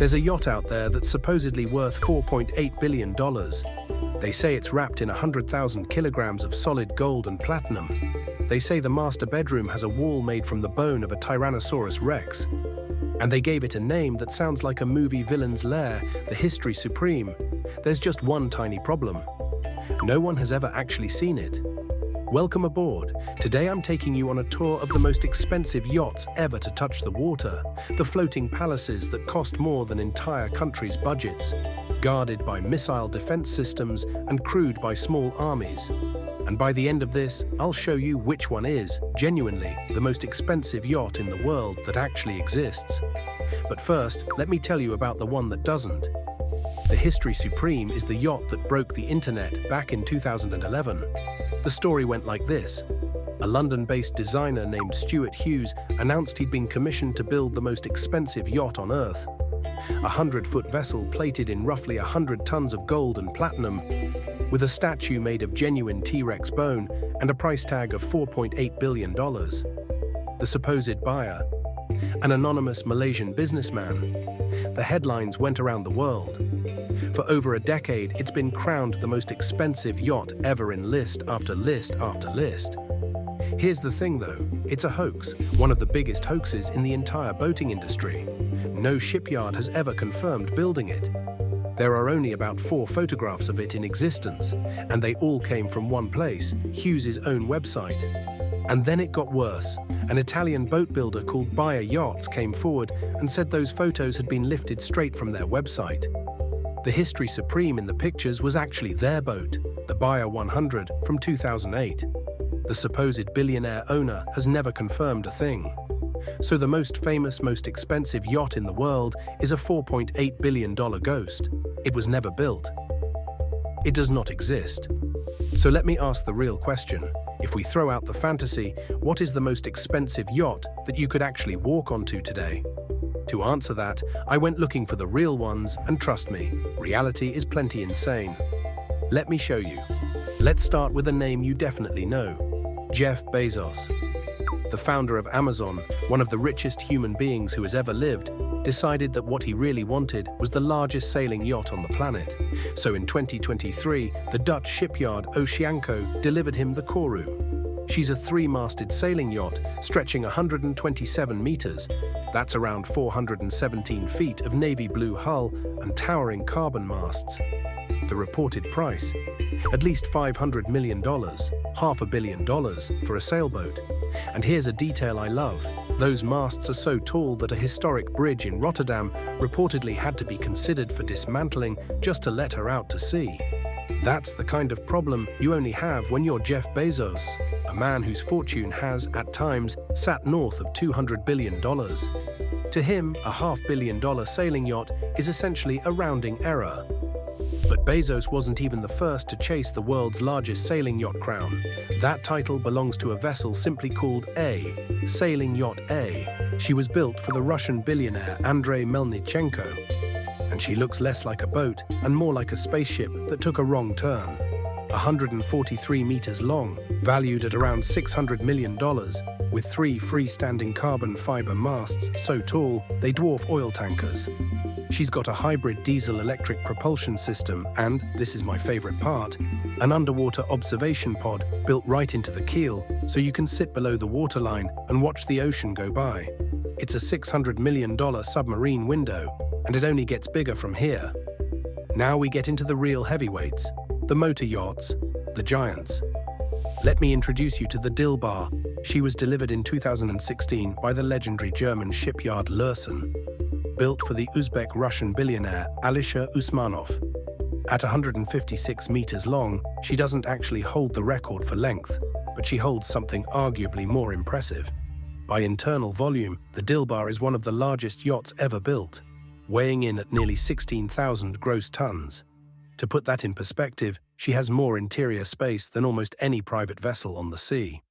There's a yacht out there that's supposedly worth $4.8 billion. They say it's wrapped in 100,000 kilograms of solid gold and platinum. They say the master bedroom has a wall made from the bone of a Tyrannosaurus Rex. And they gave it a name that sounds like a movie villain's lair, the History Supreme. There's just one tiny problem. No one has ever actually seen it. Welcome aboard. Today I'm taking you on a tour of the most expensive yachts ever to touch the water, the floating palaces that cost more than entire countries' budgets, guarded by missile defense systems and crewed by small armies. And by the end of this, I'll show you which one is, genuinely, the most expensive yacht in the world that actually exists. But first, let me tell you about the one that doesn't. The History Supreme is the yacht that broke the internet back in 2011. The story went like this. A London-based designer named Stuart Hughes announced he'd been commissioned to build the most expensive yacht on Earth. A 100-foot vessel plated in roughly 100 tons of gold and platinum, with a statue made of genuine T-Rex bone and a price tag of $4.8 billion. The supposed buyer, an anonymous Malaysian businessman. The headlines went around the world. For over a decade, it's been crowned the most expensive yacht ever in list after list after list. Here's the thing though, it's a hoax, one of the biggest hoaxes in the entire boating industry. No shipyard has ever confirmed building it. There are only about 4 photographs of it in existence, and they all came from one place, Hughes' own website. And then it got worse. An Italian boat builder called YACHTS came forward and said those photos had been lifted straight from their website. The History Supreme in the pictures was actually their boat, the Bayer 100 from 2008. The supposed billionaire owner has never confirmed a thing. So the most famous, most expensive yacht in the world is a $4.8 billion ghost. It was never built. It does not exist. So let me ask the real question. If we throw out the fantasy, what is the most expensive yacht that you could actually walk onto today? To answer that, I went looking for the real ones, and trust me, reality is plenty insane. Let me show you. Let's start with a name you definitely know, Jeff Bezos. The founder of Amazon, one of the richest human beings who has ever lived, decided that what he really wanted was the largest sailing yacht on the planet. So in 2023, the Dutch shipyard Oceanco delivered him the Koru. She's a 3-masted sailing yacht stretching 127 meters. That's around 417 feet of navy blue hull and towering carbon masts. The reported price? At least $500 million, $500 million for a sailboat. And here's a detail I love. Those masts are so tall that a historic bridge in Rotterdam reportedly had to be considered for dismantling just to let her out to sea. That's the kind of problem you only have when you're Jeff Bezos, a man whose fortune has, at times, sat north of $200 billion. To him, a $500 million sailing yacht is essentially a rounding error. But Bezos wasn't even the first to chase the world's largest sailing yacht crown. That title belongs to a vessel simply called A, Sailing Yacht A. She was built for the Russian billionaire Andrei Melnichenko. And she looks less like a boat and more like a spaceship that took a wrong turn. 143 meters long, valued at around $600 million, with 3 freestanding carbon fiber masts so tall they dwarf oil tankers. She's got a hybrid diesel-electric propulsion system and, this is my favorite part, an underwater observation pod built right into the keel so you can sit below the waterline and watch the ocean go by. It's a $600 million submarine window, and it only gets bigger from here. Now we get into the real heavyweights, the motor yachts, the giants. Let me introduce you to the Dilbar. She was delivered in 2016 by the legendary German shipyard Lürssen. Built for the Uzbek-Russian billionaire Alisher Usmanov. At 156 meters long, she doesn't actually hold the record for length, but she holds something arguably more impressive. By internal volume, the Dilbar is one of the largest yachts ever built, weighing in at nearly 16,000 gross tons. To put that in perspective, she has more interior space than almost any private vessel on the sea.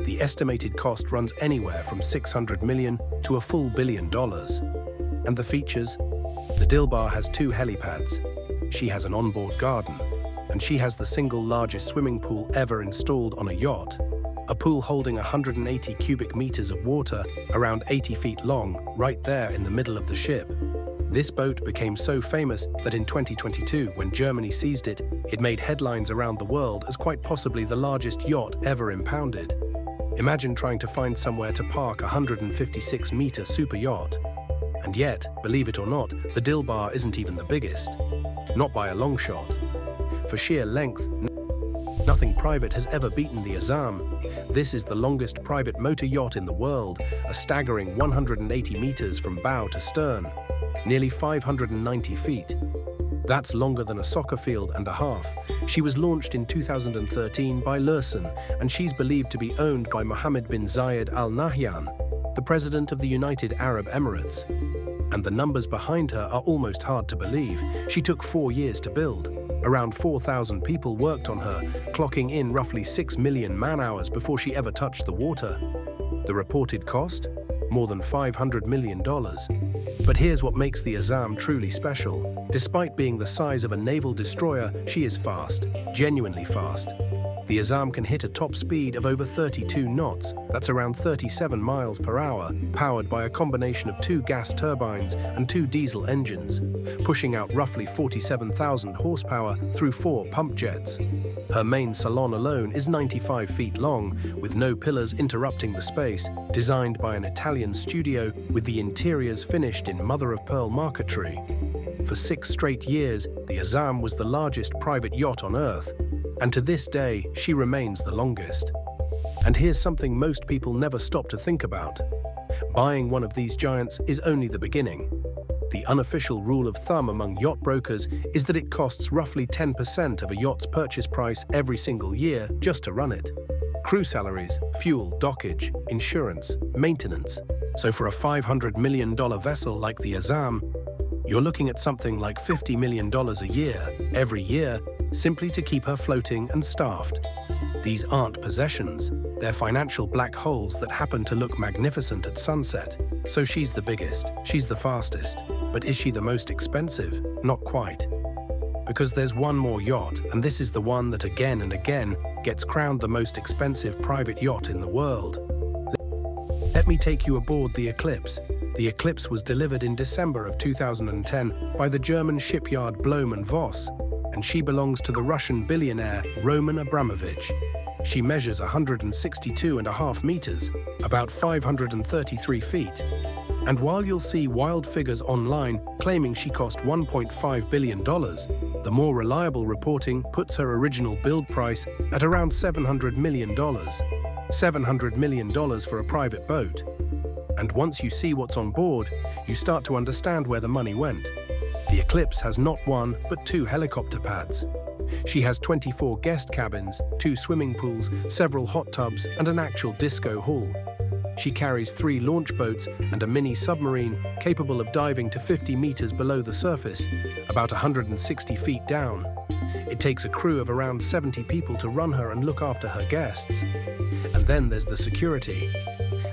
The estimated cost runs anywhere from $600 million to a full $1 billion. And the features? The Dilbar has 2 helipads. She has an onboard garden. And she has the single largest swimming pool ever installed on a yacht. A pool holding 180 cubic meters of water, around 80 feet long, right there in the middle of the ship. This boat became so famous that in 2022, when Germany seized it, it made headlines around the world as quite possibly the largest yacht ever impounded. Imagine trying to find somewhere to park a 156-meter super yacht. And yet, believe it or not, the Dilbar isn't even the biggest. Not by a long shot. For sheer length, nothing private has ever beaten the Azzam. This is the longest private motor yacht in the world, a staggering 180 meters from bow to stern, nearly 590 feet. That's longer than a soccer field and a half. She was launched in 2013 by Lursen, and she's believed to be owned by Mohammed bin Zayed Al Nahyan, the president of the United Arab Emirates. And the numbers behind her are almost hard to believe. She took 4 years to build. Around 4,000 people worked on her, clocking in roughly 6 million man-hours before she ever touched the water. The reported cost? More than $500 million. But here's what makes the Azzam truly special. Despite being the size of a naval destroyer, she is fast, genuinely fast. The Azzam can hit a top speed of over 32 knots, that's around 37 miles per hour, powered by a combination of 2 gas turbines and 2 diesel engines, pushing out roughly 47,000 horsepower through 4 pump jets. Her main salon alone is 95 feet long, with no pillars interrupting the space, designed by an Italian studio with the interiors finished in mother-of-pearl marquetry. For 6 straight years, the Azzam was the largest private yacht on Earth, and to this day, she remains the longest. And here's something most people never stop to think about. Buying one of these giants is only the beginning. The unofficial rule of thumb among yacht brokers is that it costs roughly 10% of a yacht's purchase price every single year just to run it. Crew salaries, fuel, dockage, insurance, maintenance. So for a $500 million vessel like the Azzam, you're looking at something like $50 million a year, every year, simply to keep her floating and staffed. These aren't possessions, they're financial black holes that happen to look magnificent at sunset. So she's the biggest, she's the fastest, but is she the most expensive? Not quite. Because there's one more yacht, and this is the one that again and again gets crowned the most expensive private yacht in the world. Let me take you aboard the Eclipse. The Eclipse was delivered in December of 2010 by the German shipyard Blohm & Voss, and she belongs to the Russian billionaire Roman Abramovich. She measures 162.5 meters, about 533 feet. And while you'll see wild figures online claiming she cost $1.5 billion, the more reliable reporting puts her original build price at around $700 million. $700 million for a private boat. And once you see what's on board, you start to understand where the money went. The Eclipse has not 1, but 2 helicopter pads. She has 24 guest cabins, 2 swimming pools, several hot tubs, and an actual disco hall. She carries 3 launch boats and a mini-submarine capable of diving to 50 meters below the surface, about 160 feet down. It takes a crew of around 70 people to run her and look after her guests. And then there's the security.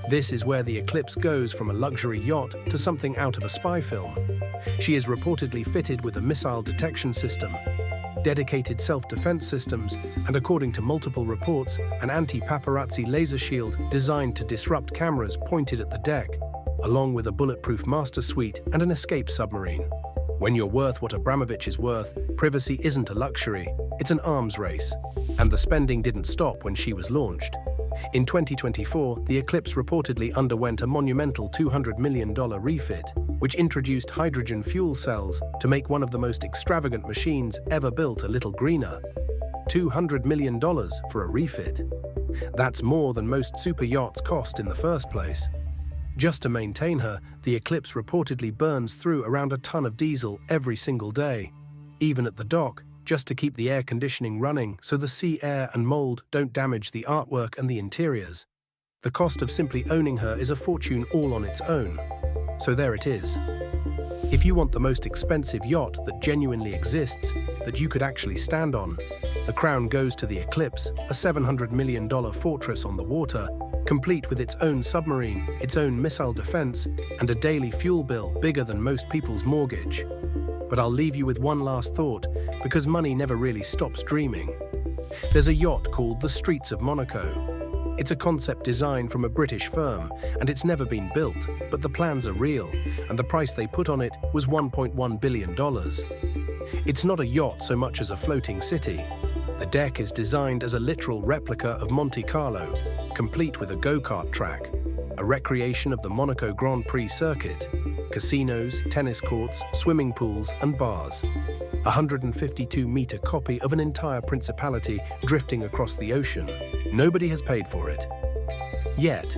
This is where the Eclipse goes from a luxury yacht to something out of a spy film. She is reportedly fitted with a missile detection system, dedicated self-defense systems, and according to multiple reports, an anti-paparazzi laser shield designed to disrupt cameras pointed at the deck, along with a bulletproof master suite and an escape submarine. When you're worth what Abramovich is worth, privacy isn't a luxury, it's an arms race. And the spending didn't stop when she was launched. In 2024, the Eclipse reportedly underwent a monumental $200 million refit, which introduced hydrogen fuel cells to make one of the most extravagant machines ever built a little greener. $200 million for a refit. That's more than most super yachts cost in the first place. Just to maintain her, the Eclipse reportedly burns through around a ton of diesel every single day, even at the dock, just to keep the air conditioning running so the sea air and mold don't damage the artwork and the interiors. The cost of simply owning her is a fortune all on its own. So there it is. If you want the most expensive yacht that genuinely exists, that you could actually stand on, the crown goes to the Eclipse, a $700 million fortress on the water, complete with its own submarine, its own missile defense, and a daily fuel bill bigger than most people's mortgage. But I'll leave you with one last thought, because money never really stops dreaming. There's a yacht called the Streets of Monaco. It's a concept design from a British firm, and it's never been built, but the plans are real, and the price they put on it was $1.1 billion. It's not a yacht so much as a floating city. The deck is designed as a literal replica of Monte Carlo, complete with a go-kart track, a recreation of the Monaco Grand Prix circuit, casinos, tennis courts, swimming pools, and bars. A 152-meter copy of an entire principality drifting across the ocean. Nobody has paid for it. Yet.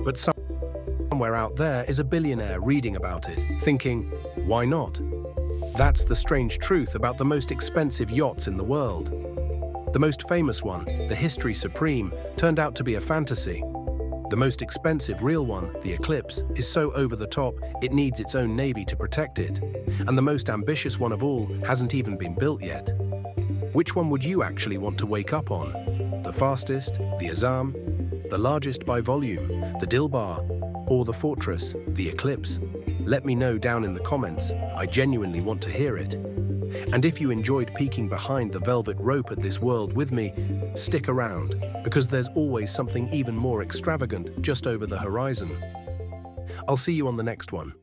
But somewhere out there is a billionaire reading about it, thinking, why not? That's the strange truth about the most expensive yachts in the world. The most famous one, the History Supreme, turned out to be a fantasy. The most expensive real one, the Eclipse, is so over the top it needs its own navy to protect it. And the most ambitious one of all hasn't even been built yet. Which one would you actually want to wake up on? The fastest, the Azzam, the largest by volume, the Dilbar, or the Fortress, the Eclipse? Let me know down in the comments. I genuinely want to hear it. And if you enjoyed peeking behind the velvet rope at this world with me, stick around, because there's always something even more extravagant just over the horizon. I'll see you on the next one.